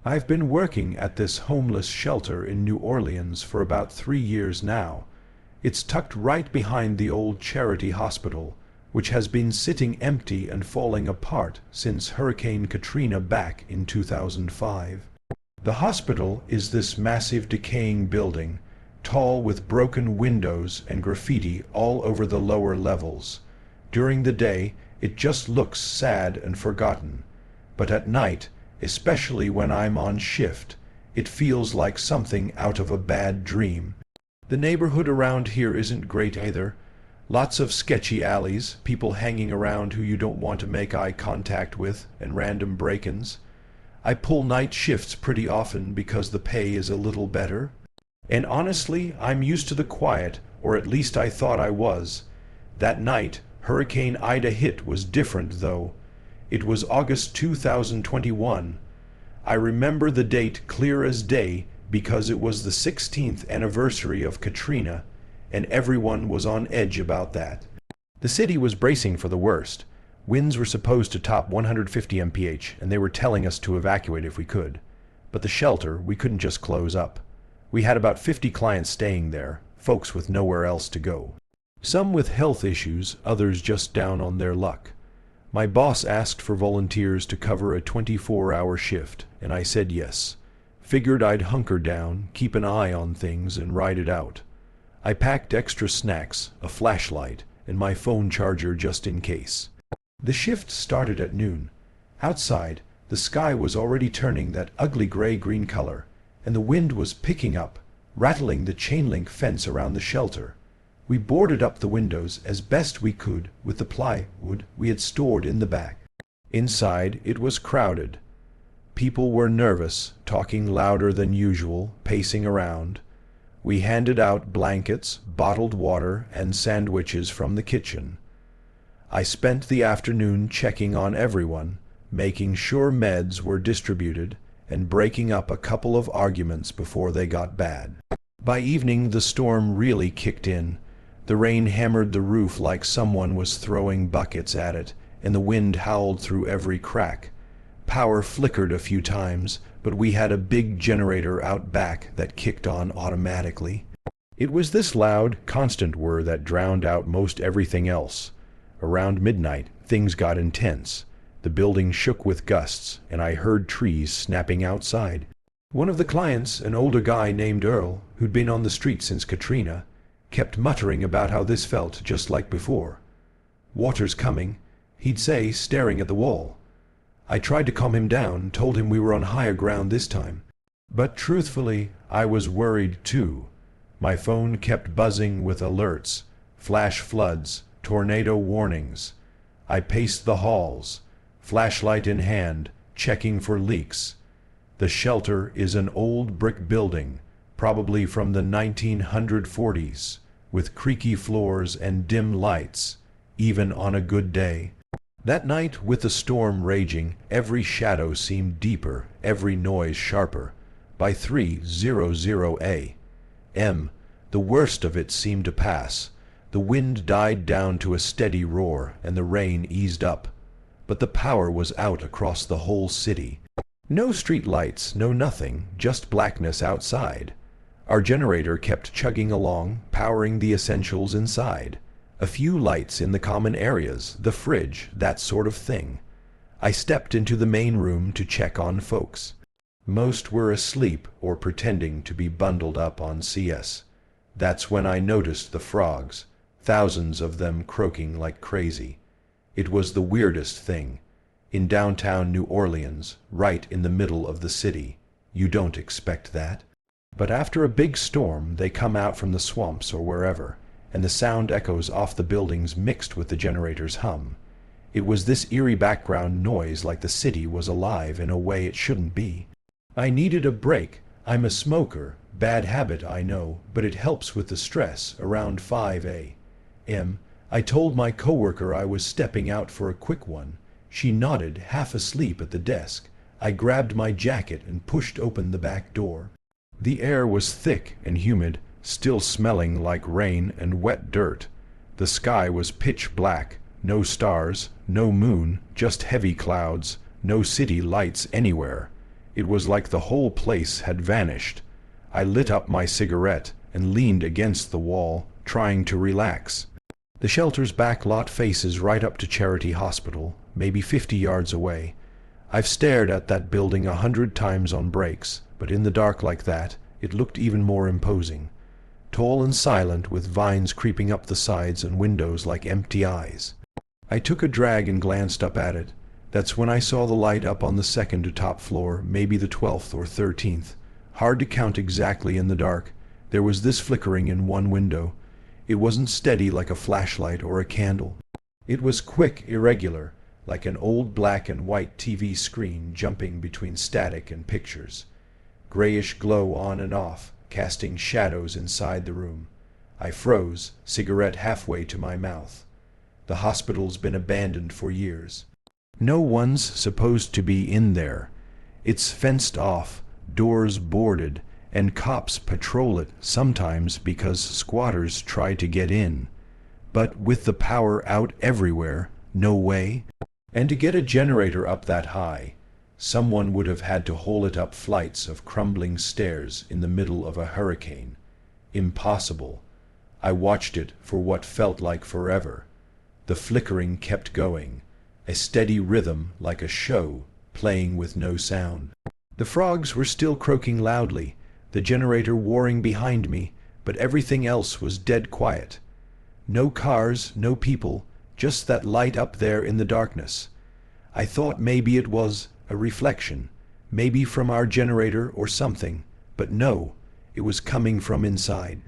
I've been working at this homeless shelter in New Orleans for about 3 years now. It's tucked right behind the old charity hospital, which has been sitting empty and falling apart since Hurricane Katrina back in 2005. The hospital is this massive decaying building, tall with broken windows and graffiti all over the lower levels. During the day, it just looks sad and forgotten. But at night, especially when I'm on shift, it feels like something out of a bad dream. The neighborhood around here isn't great either. Lots of sketchy alleys, people hanging around who you don't want to make eye contact with, and random break-ins. I pull night shifts pretty often because the pay is a little better. And honestly, I'm used to the quiet, or at least I thought I was. That night, Hurricane Ida hit was different though. It was August 2021. I remember the date clear as day because it was the 16th anniversary of Katrina, and everyone was on edge about that. The city was bracing for the worst. Winds were supposed to top 150 mph, and they were telling us to evacuate if we could. But the shelter, we couldn't just close up. We had about 50 clients staying there, folks with nowhere else to go. Some with health issues, others just down on their luck. My boss asked for volunteers to cover a 24-hour shift, and I said yes. Figured I'd hunker down, keep an eye on things, and ride it out. I packed extra snacks, a flashlight, and my phone charger just in case. The shift started at noon. Outside, the sky was already turning that ugly gray-green color, and the wind was picking up, rattling the chain-link fence around the shelter. We boarded up the windows as best we could with the plywood we had stored in the back. Inside, it was crowded. People were nervous, talking louder than usual, pacing around. We handed out blankets, bottled water, and sandwiches from the kitchen. I spent the afternoon checking on everyone, making sure meds were distributed, and breaking up a couple of arguments before they got bad. By evening, the storm really kicked in. The rain hammered the roof like someone was throwing buckets at it, and the wind howled through every crack. Power flickered a few times, but we had a big generator out back that kicked on automatically. It was this loud, constant whir that drowned out most everything else. Around midnight, things got intense. The building shook with gusts, and I heard trees snapping outside. One of the clients, an older guy named Earl, who'd been on the street since Katrina, kept muttering about how this felt just like before. "Water's coming," he'd say, staring at the wall. I tried to calm him down, told him we were on higher ground this time. But truthfully, I was worried too. My phone kept buzzing with alerts, flash floods, tornado warnings. I paced the halls, flashlight in hand, checking for leaks. The shelter is an old brick building, probably from the 1940s, with creaky floors and dim lights, even on a good day. That night, with the storm raging, every shadow seemed deeper, every noise sharper. By 3:00 a.m., the worst of it seemed to pass. The wind died down to a steady roar, and the rain eased up. But the power was out across the whole city. No street lights, no nothing, just blackness outside. Our generator kept chugging along, powering the essentials inside. A few lights in the common areas, the fridge, that sort of thing. I stepped into the main room to check on folks. Most were asleep or pretending to be bundled up on CS. That's when I noticed the frogs, thousands of them croaking like crazy. It was the weirdest thing. In downtown New Orleans, right in the middle of the city. You don't expect that. But after a big storm, they come out from the swamps or wherever, and the sound echoes off the buildings mixed with the generator's hum. It was this eerie background noise like the city was alive in a way it shouldn't be. I needed a break. I'm a smoker. Bad habit, I know, but it helps with the stress. Around 5 a.m., I told my coworker I was stepping out for a quick one. She nodded, half asleep at the desk. I grabbed my jacket and pushed open the back door. The air was thick and humid, still smelling like rain and wet dirt. The sky was pitch black, no stars, no moon, just heavy clouds, no city lights anywhere. It was like the whole place had vanished. I lit up my cigarette and leaned against the wall, trying to relax. The shelter's back lot faces right up to Charity Hospital, maybe 50 yards away. I've stared at that building 100 times on breaks, but in the dark like that, it looked even more imposing. Tall and silent, with vines creeping up the sides and windows like empty eyes. I took a drag and glanced up at it. That's when I saw the light up on the second to top floor, maybe the 12th or 13th. Hard to count exactly in the dark. There was this flickering in one window. It wasn't steady like a flashlight or a candle. It was quick, irregular, like an old black and white TV screen jumping between static and pictures. Grayish glow on and off, casting shadows inside the room. I froze, cigarette halfway to my mouth. The hospital's been abandoned for years. No one's supposed to be in there. It's fenced off, doors boarded, and cops patrol it sometimes because squatters try to get in. But with the power out everywhere, no way. And to get a generator up that high, someone would have had to haul it up flights of crumbling stairs in the middle of a hurricane. Impossible. I watched it for what felt like forever. The flickering kept going, a steady rhythm like a show, playing with no sound. The frogs were still croaking loudly, the generator warring behind me, but everything else was dead quiet. No cars, no people, just that light up there in the darkness. I thought maybe it was a reflection, maybe from our generator or something, but no, it was coming from inside.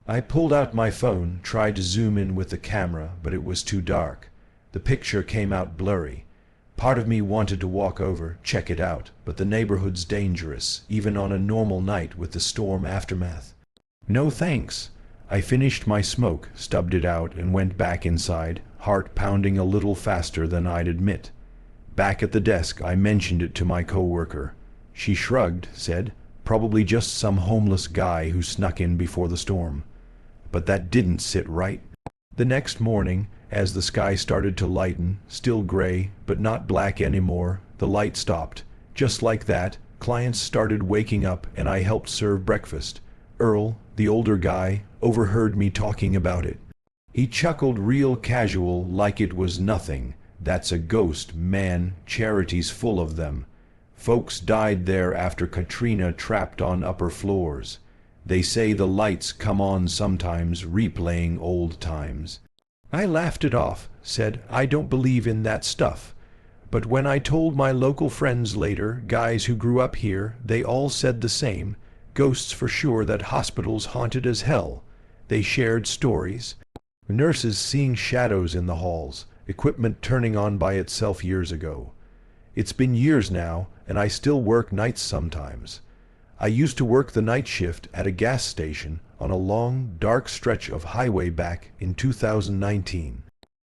I pulled out my phone, tried to zoom in with the camera, but it was too dark. The picture came out blurry. Part of me wanted to walk over, check it out, but the neighborhood's dangerous, even on a normal night with the storm aftermath. No thanks. I finished my smoke, stubbed it out, and went back inside, heart pounding a little faster than I'd admit. Back at the desk, I mentioned it to my coworker. She shrugged, said, probably just some homeless guy who snuck in before the storm. But that didn't sit right. The next morning, as the sky started to lighten, still gray, but not black anymore, the light stopped. Just like that, clients started waking up and I helped serve breakfast. Earl, the older guy, overheard me talking about it. He chuckled real casual, like it was nothing. That's a ghost, man. Charity's full of them. Folks died there after Katrina, trapped on upper floors. They say the lights come on sometimes, replaying old times. I laughed it off, said I don't believe in that stuff. But when I told my local friends later, guys who grew up here, they all said the same. Ghosts for sure, that hospitals haunted as hell. They shared stories. Nurses seeing shadows in the halls, equipment turning on by itself years ago. It's been years now, and I still work nights sometimes. I used to work the night shift at a gas station on a long, dark stretch of highway back in 2019.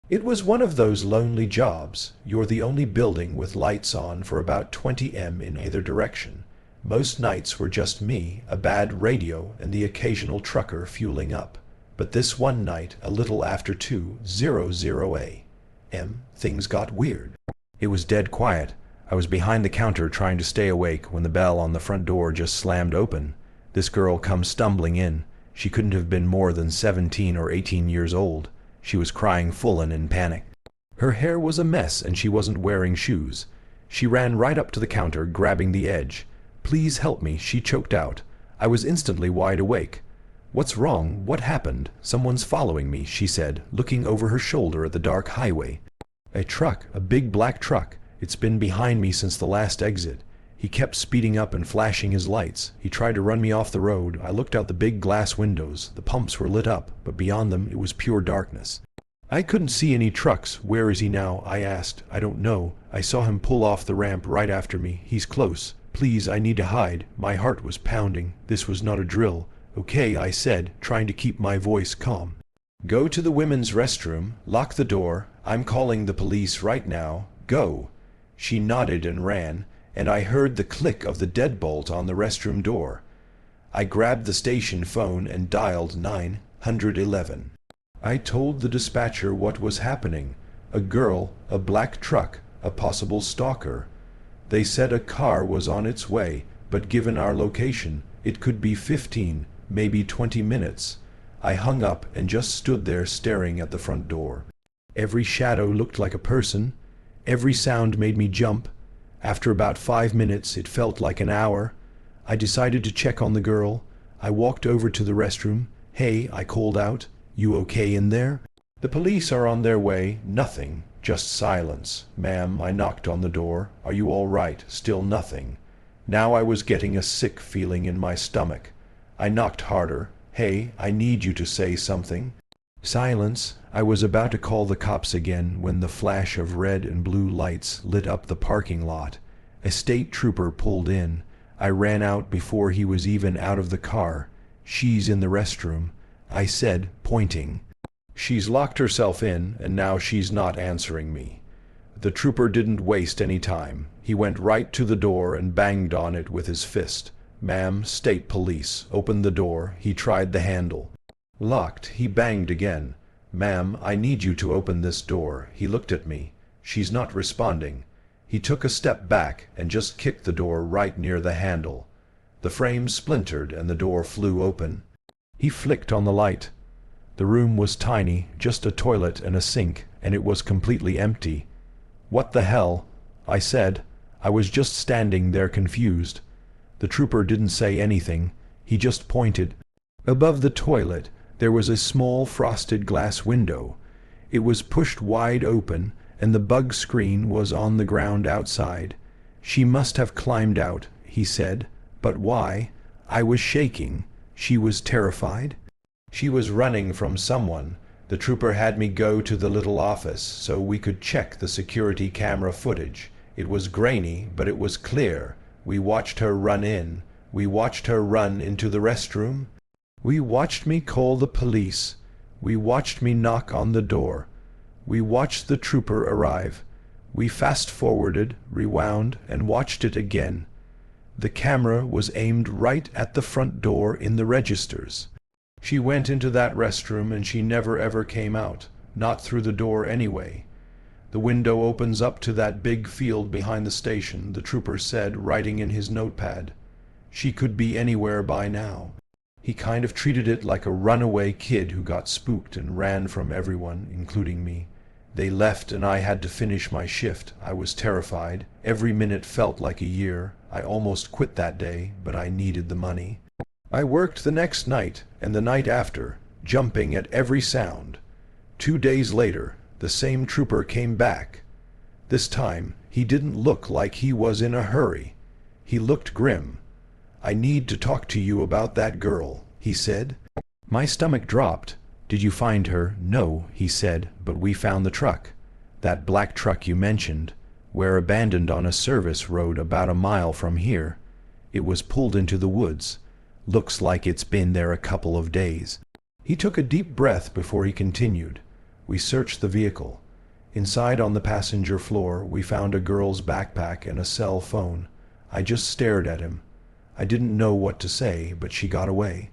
It was one of those lonely jobs. You're the only building with lights on for about 20 m in either direction. Most nights were just me, a bad radio, and the occasional trucker fueling up. But this one night, a little after 2:00 a.m., things got weird. It was dead quiet. I was behind the counter trying to stay awake when the bell on the front door just slammed open. This girl comes stumbling in. She couldn't have been more than 17 or 18 years old. She was crying full and in panic. Her hair was a mess and she wasn't wearing shoes. She ran right up to the counter, grabbing the edge. "Please help me," she choked out. I was instantly wide awake. "What's wrong? What happened? Someone's following me," she said, looking over her shoulder at the dark highway. "A truck, a big black truck. It's been behind me since the last exit. He kept speeding up and flashing his lights. He tried to run me off the road. I looked out the big glass windows. The pumps were lit up, but beyond them it was pure darkness. I couldn't see any trucks. Where is he now?" I asked. "I don't know. I saw him pull off the ramp right after me. He's close. Please, I need to hide." My heart was pounding. This was not a drill. "Okay," I said, trying to keep my voice calm. "Go to the women's restroom. Lock the door. I'm calling the police right now. Go." She nodded and ran, and I heard the click of the deadbolt on the restroom door. I grabbed the station phone and dialed 911. I told the dispatcher what was happening. A girl, a black truck, a possible stalker. They said a car was on its way, but given our location, it could be 15, maybe 20 minutes. I hung up and just stood there staring at the front door. Every shadow looked like a person. Every sound made me jump. After about 5 minutes, it felt like an hour. I decided to check on the girl. I walked over to the restroom. "Hey," I called out. "You okay in there?" "The police are on their way." Nothing. Just silence. "Ma'am," I knocked on the door. "Are you all right?" Still nothing. Now I was getting a sick feeling in my stomach. I knocked harder. "Hey, I need you to say something." Silence. I was about to call the cops again when the flash of red and blue lights lit up the parking lot. A state trooper pulled in. I ran out before he was even out of the car. "She's in the restroom," I said, pointing. "She's locked herself in, and now she's not answering me." The trooper didn't waste any time. He went right to the door and banged on it with his fist. "Ma'am, state police. Open the door." He tried the handle. Locked. He banged again. "Ma'am, I need you to open this door." He looked at me. "She's not responding." He took a step back and just kicked the door right near the handle. The frame splintered and the door flew open. He flicked on the light. The room was tiny, just a toilet and a sink, and it was completely empty. "What the hell?" I said. I was just standing there confused. The trooper didn't say anything. He just pointed. Above the toilet, there was a small frosted glass window. It was pushed wide open, and the bug screen was on the ground outside. "She must have climbed out," he said. "But why?" I was shaking. She was terrified. She was running from someone. The trooper had me go to the little office so we could check the security camera footage. It was grainy, but it was clear. We watched her run in. We watched her run into the restroom. We watched me call the police. We watched me knock on the door. We watched the trooper arrive. We fast-forwarded, rewound, and watched it again. The camera was aimed right at the front door in the registers. She went into that restroom and she never ever came out, not through the door anyway. "The window opens up to that big field behind the station," the trooper said, writing in his notepad. "She could be anywhere by now." He kind of treated it like a runaway kid who got spooked and ran from everyone, including me. They left and I had to finish my shift. I was terrified. Every minute felt like a year. I almost quit that day, but I needed the money. I worked the next night and the night after, jumping at every sound. 2 days later, the same trooper came back. This time, he didn't look like he was in a hurry. He looked grim. "I need to talk to you about that girl," he said. My stomach dropped. "Did you find her?" "No," he said, "but we found the truck. That black truck you mentioned. We're abandoned on a service road about a mile from here. It was pulled into the woods. Looks like it's been there a couple of days." He took a deep breath before he continued. We searched the vehicle. Inside on the passenger floor, we found a girl's backpack and a cell phone. I just stared at him. I didn't know what to say, but she got away.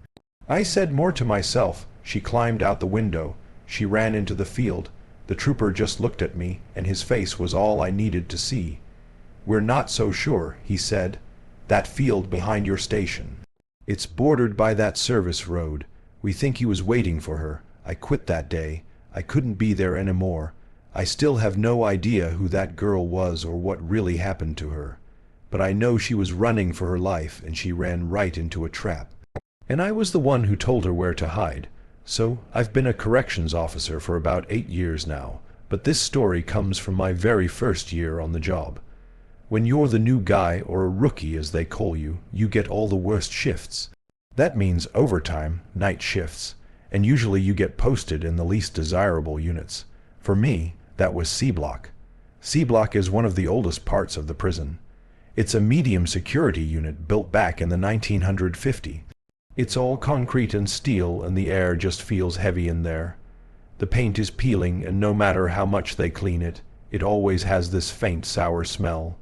I said more to myself. She climbed out the window. She ran into the field. The trooper just looked at me, and his face was all I needed to see. "We're not so sure," he said. "That field behind your station. It's bordered by that service road. We think he was waiting for her. I quit that day. I couldn't be there anymore. I still have no idea who that girl was or what really happened to her. But I know she was running for her life and she ran right into a trap. And I was the one who told her where to hide. So I've been a corrections officer for about 8 years now, but this story comes from my very first year on the job. When you're the new guy, or a rookie as they call you, you get all the worst shifts. That means overtime, night shifts, and usually you get posted in the least desirable units. For me, that was C Block. C Block is one of the oldest parts of the prison. It's a medium security unit built back in the 1950s. It's all concrete and steel, and the air just feels heavy in there. The paint is peeling, and no matter how much they clean it, it always has this faint sour smell.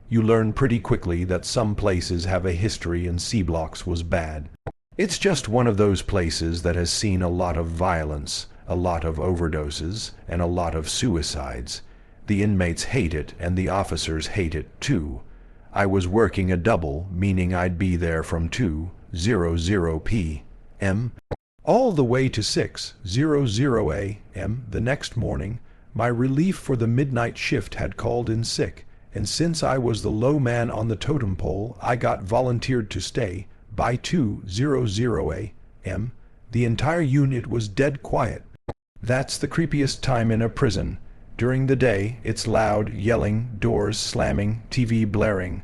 You learn pretty quickly that some places have a history and C Blocks was bad. It's just one of those places that has seen a lot of violence, a lot of overdoses, and a lot of suicides. The inmates hate it, and the officers hate it too. I was working a double, meaning I'd be there from 2:00 p.m. all the way to 6:00 a.m. the next morning. My relief for the midnight shift had called in sick, and since I was the low man on the totem pole, I got volunteered to stay. By 2:00 a.m., the entire unit was dead quiet. That's the creepiest time in a prison. During the day, it's loud, yelling, doors slamming, TV blaring.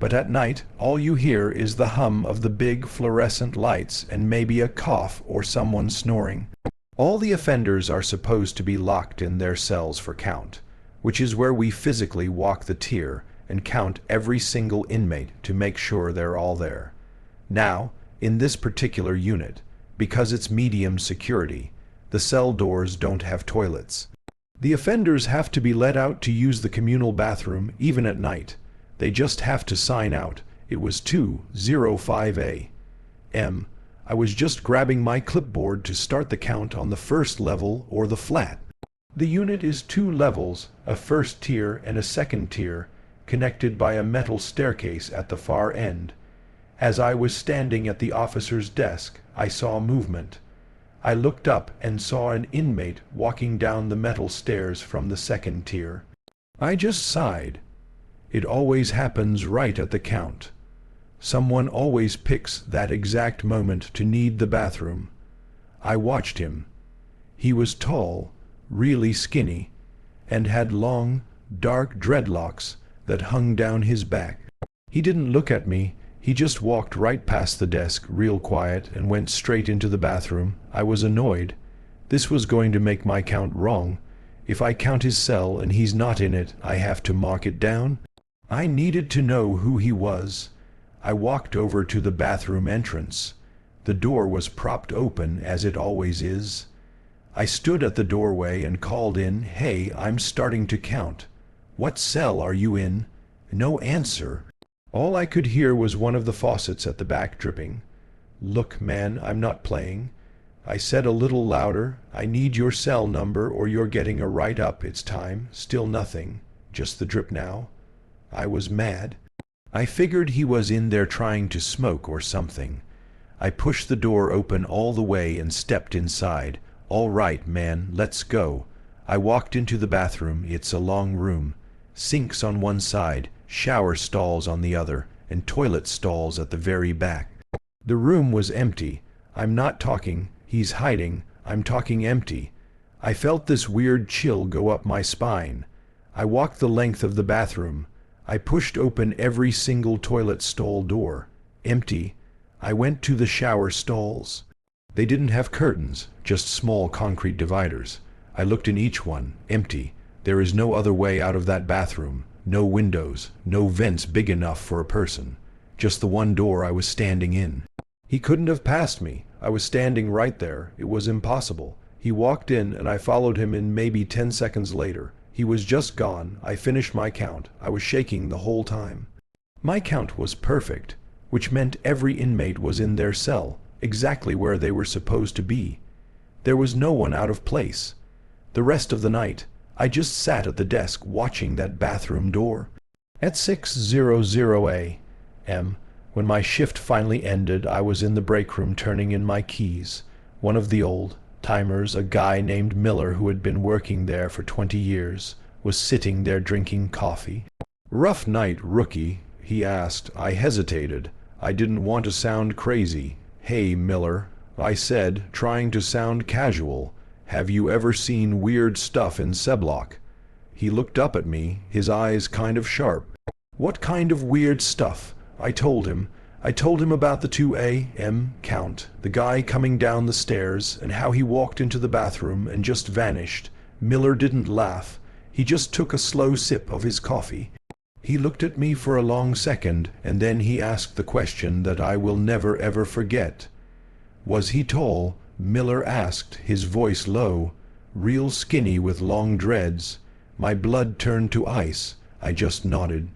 But at night, all you hear is the hum of the big fluorescent lights and maybe a cough or someone snoring. All the offenders are supposed to be locked in their cells for count, which is where we physically walk the tier and count every single inmate to make sure they're all there. Now, in this particular unit, because it's medium security, the cell doors don't have toilets. The offenders have to be let out to use the communal bathroom even at night. They just have to sign out. It was 2:05 a.m. I was just grabbing my clipboard to start the count on the first level or the flat. The unit is 2 levels, a first tier and a second tier, connected by a metal staircase at the far end. As I was standing at the officer's desk, I saw movement. I looked up and saw an inmate walking down the metal stairs from the second tier. I just sighed. It always happens right at the count. Someone always picks that exact moment to need the bathroom. I watched him. He was tall, really skinny, and had long, dark dreadlocks that hung down his back. He didn't look at me. He just walked right past the desk, real quiet, and went straight into the bathroom. I was annoyed. This was going to make my count wrong. If I count his cell and he's not in it, I have to mark it down. I needed to know who he was. I walked over to the bathroom entrance. The door was propped open, as it always is. I stood at the doorway and called in, "Hey, I'm starting to count. What cell are you in?" No answer. All I could hear was one of the faucets at the back dripping. "Look, man, I'm not playing." I said a little louder, "I need your cell number or you're getting a write-up. It's time." Still nothing. Just the drip now. I was mad. I figured he was in there trying to smoke or something. I pushed the door open all the way and stepped inside. "All right, man, let's go." I walked into the bathroom. It's a long room. Sinks on one side, shower stalls on the other, and toilet stalls at the very back. The room was empty. I'm not talking, he's hiding, I'm talking empty. I felt this weird chill go up my spine. I walked the length of the bathroom. I pushed open every single toilet stall door. Empty. I went to the shower stalls. They didn't have curtains, just small concrete dividers. I looked in each one. Empty. There is no other way out of that bathroom. No windows, no vents big enough for a person. Just the one door I was standing in. He couldn't have passed me. I was standing right there. It was impossible. He walked in and I followed him in. Maybe 10 seconds later. He was just gone. I finished my count. I was shaking the whole time. My count was perfect, which meant every inmate was in their cell, exactly where they were supposed to be. There was no one out of place. The rest of the night, I just sat at the desk watching that bathroom door. At 6:00 a.m., when my shift finally ended, I was in the break room turning in my keys. One of the old-timers, a guy named Miller who had been working there for 20 years, was sitting there drinking coffee. "Rough night, rookie?" he asked. I hesitated. I didn't want to sound crazy. "Hey, Miller," I said, trying to sound casual. "Have you ever seen weird stuff in Seblock?" He looked up at me, his eyes kind of sharp. "What kind of weird stuff?" I told him. I told him about the 2 a.m. count, the guy coming down the stairs, and how he walked into the bathroom and just vanished. Miller didn't laugh. He just took a slow sip of his coffee. He looked at me for a long second, and then he asked the question that I will never ever forget. "Was he tall?" Miller asked, his voice low. "Real skinny with long dreads?" My blood turned to ice. I just nodded.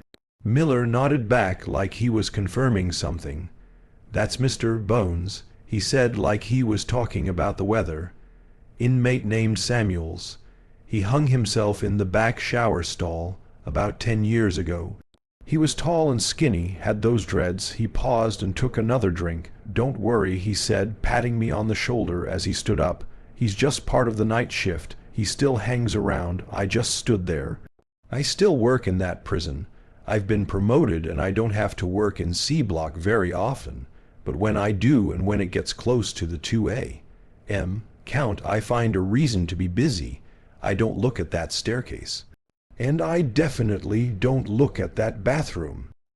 Miller nodded back like he was confirming something. "That's Mr. Bones," he said like he was talking about the weather. "Inmate named Samuels. He hung himself in the back shower stall about 10 years ago." He was tall and skinny, had those dreads. He paused and took another drink. "Don't worry," he said, patting me on the shoulder as he stood up. "He's just part of the night shift. He still hangs around." I just stood there. I still work in that prison. I've been promoted and I don't have to work in C block very often. But when I do, and when it gets close to the 2A count, I find a reason to be busy. I don't look at that staircase. And I definitely don't look at that bathroom.